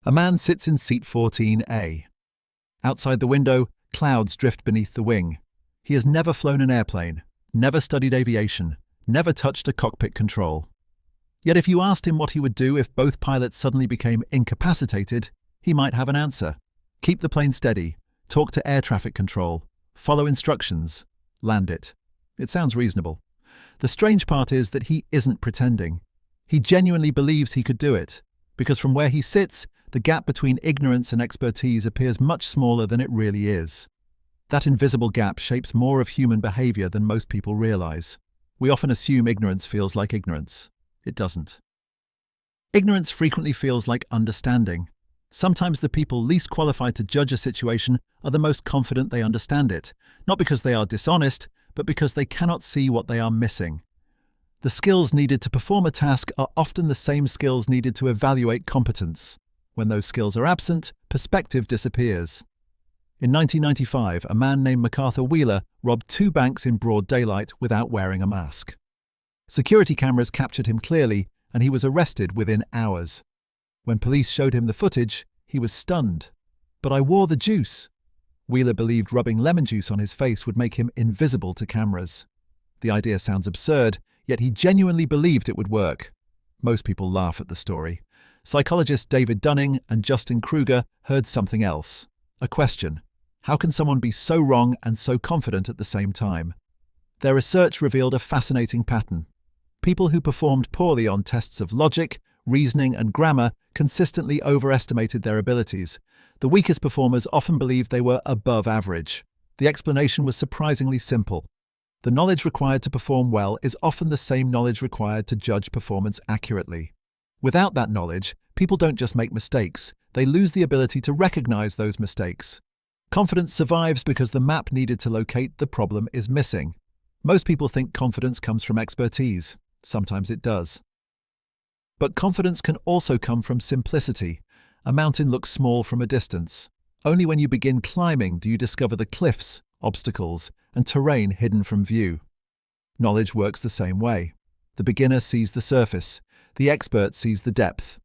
A man sits in seat 14A. Outside the window, clouds drift beneath the wing. He has never flown an airplane, never studied aviation, never touched a cockpit control. Yet if you asked him what he would do if both pilots suddenly became incapacitated, he might have an answer. Keep the plane steady, talk to air traffic control, follow instructions, land it. It sounds reasonable. The strange part is that he isn't pretending. He genuinely believes he could do it, because from where he sits, the gap between ignorance and expertise appears much smaller than it really is. That invisible gap shapes more of human behavior than most people realize. We often assume ignorance feels like ignorance. It doesn't. Ignorance frequently feels like understanding. Sometimes the people least qualified to judge a situation are the most confident they understand it, not because they are dishonest, but because they cannot see what they are missing. The skills needed to perform a task are often the same skills needed to evaluate competence. When those skills are absent, perspective disappears. In 1995, a man named MacArthur Wheeler robbed 2 banks in broad daylight without wearing a mask. Security cameras captured him clearly, and he was arrested within hours. When police showed him the footage, he was stunned. "But I wore the juice." Wheeler believed rubbing lemon juice on his face would make him invisible to cameras. The idea sounds absurd, yet he genuinely believed it would work. Most people laugh at the story. Psychologists David Dunning and Justin Kruger heard something else. A question: how can someone be so wrong and so confident at the same time? Their research revealed a fascinating pattern. People who performed poorly on tests of logic, reasoning, and grammar consistently overestimated their abilities. The weakest performers often believed they were above average. The explanation was surprisingly simple. The knowledge required to perform well is often the same knowledge required to judge performance accurately. Without that knowledge, people don't just make mistakes, they lose the ability to recognize those mistakes. Confidence survives because the map needed to locate the problem is missing. Most people think confidence comes from expertise. Sometimes it does. But confidence can also come from simplicity. A mountain looks small from a distance. Only when you begin climbing do you discover the cliffs, obstacles, and terrain hidden from view. Knowledge works the same way. The beginner sees the surface. The expert sees the depth.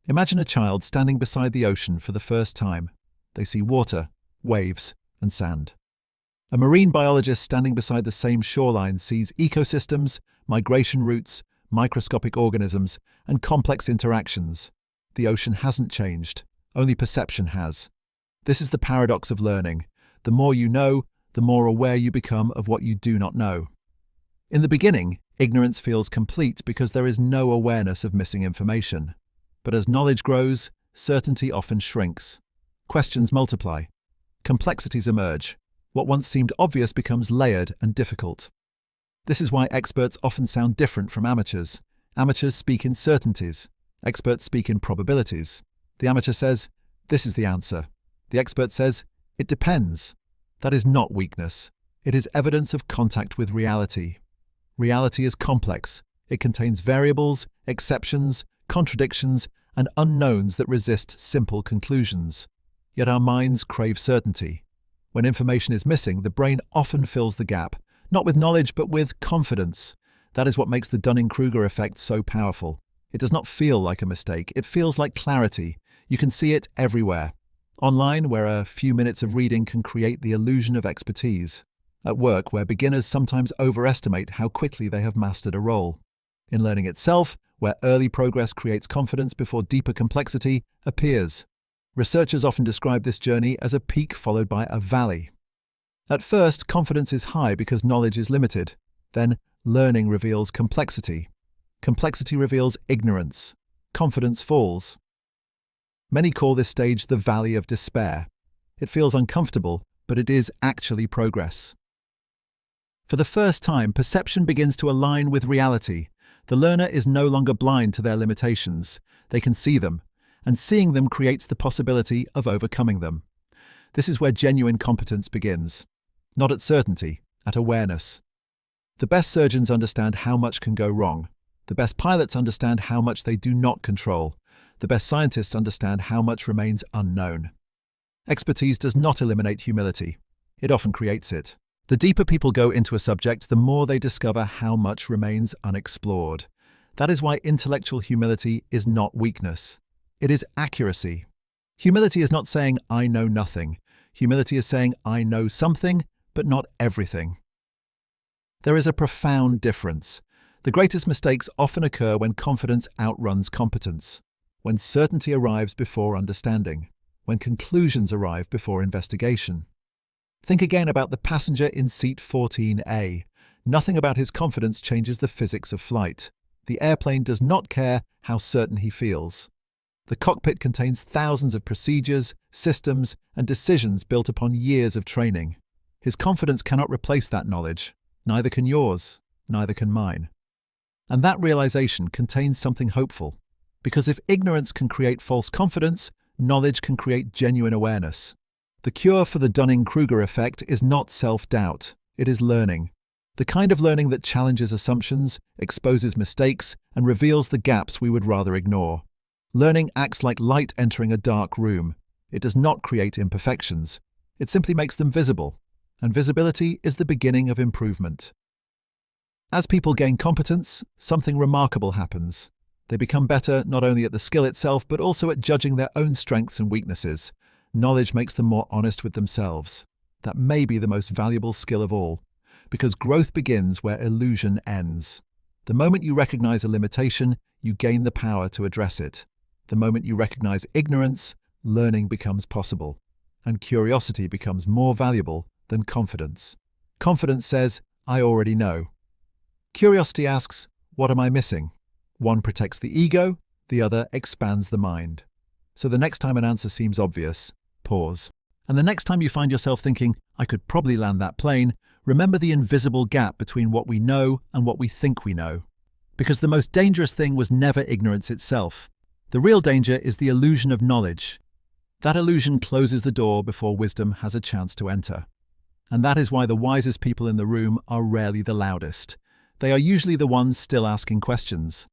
Imagine a child standing beside the ocean for the first time. They see water, waves, and sand. A marine biologist standing beside the same shoreline sees ecosystems, migration routes, microscopic organisms, and complex interactions. The ocean hasn't changed, only perception has. This is the paradox of learning. The more you know, the more aware you become of what you do not know. In the beginning, ignorance feels complete because there is no awareness of missing information. But as knowledge grows, certainty often shrinks. Questions multiply. Complexities emerge. What once seemed obvious becomes layered and difficult. This is why experts often sound different from amateurs. Amateurs speak in certainties. Experts speak in probabilities. The amateur says, "This is the answer." The expert says, "It depends." That is not weakness. It is evidence of contact with reality. Reality is complex. It contains variables, exceptions, contradictions, and unknowns that resist simple conclusions. Yet our minds crave certainty. When information is missing, the brain often fills the gap, not with knowledge but with confidence. That is what makes the Dunning-Kruger effect so powerful. It does not feel like a mistake, it feels like clarity. You can see it everywhere. Online, where a few minutes of reading can create the illusion of expertise. At work, where beginners sometimes overestimate how quickly they have mastered a role. In learning itself, where early progress creates confidence before deeper complexity appears. Researchers often describe this journey as a peak followed by a valley. At first, confidence is high because knowledge is limited. Then, learning reveals complexity. Complexity reveals ignorance. Confidence falls. Many call this stage the Valley of Despair. It feels uncomfortable, but it is actually progress. For the first time, perception begins to align with reality. The learner is no longer blind to their limitations. They can see them, and seeing them creates the possibility of overcoming them. This is where genuine competence begins. Not at certainty, at awareness. The best surgeons understand how much can go wrong. The best pilots understand how much they do not control. The best scientists understand how much remains unknown. Expertise does not eliminate humility. It often creates it. The deeper people go into a subject, the more they discover how much remains unexplored. That is why intellectual humility is not weakness. It is accuracy. Humility is not saying, I know nothing. Humility is saying, I know something, but not everything. There is a profound difference. The greatest mistakes often occur when confidence outruns competence, when certainty arrives before understanding, when conclusions arrive before investigation. Think again about the passenger in seat 14A. Nothing about his confidence changes the physics of flight. The airplane does not care how certain he feels. The cockpit contains thousands of procedures, systems, and decisions built upon years of training. His confidence cannot replace that knowledge. Neither can yours, neither can mine. And that realization contains something hopeful. Because if ignorance can create false confidence, knowledge can create genuine awareness. The cure for the Dunning-Kruger effect is not self-doubt, it is learning. The kind of learning that challenges assumptions, exposes mistakes, and reveals the gaps we would rather ignore. Learning acts like light entering a dark room. It does not create imperfections. It simply makes them visible. And visibility is the beginning of improvement. As people gain competence, something remarkable happens. They become better not only at the skill itself, but also at judging their own strengths and weaknesses. Knowledge makes them more honest with themselves. That may be the most valuable skill of all, because growth begins where illusion ends. The moment you recognize a limitation, you gain the power to address it. The moment you recognize ignorance, learning becomes possible, and curiosity becomes more valuable than confidence. Confidence says, I already know. Curiosity asks, what am I missing? One protects the ego, the other expands the mind. So the next time an answer seems obvious, pause. And the next time you find yourself thinking, I could probably land that plane, remember the invisible gap between what we know and what we think we know. Because the most dangerous thing was never ignorance itself. The real danger is the illusion of knowledge. That illusion closes the door before wisdom has a chance to enter. And that is why the wisest people in the room are rarely the loudest. They are usually the ones still asking questions.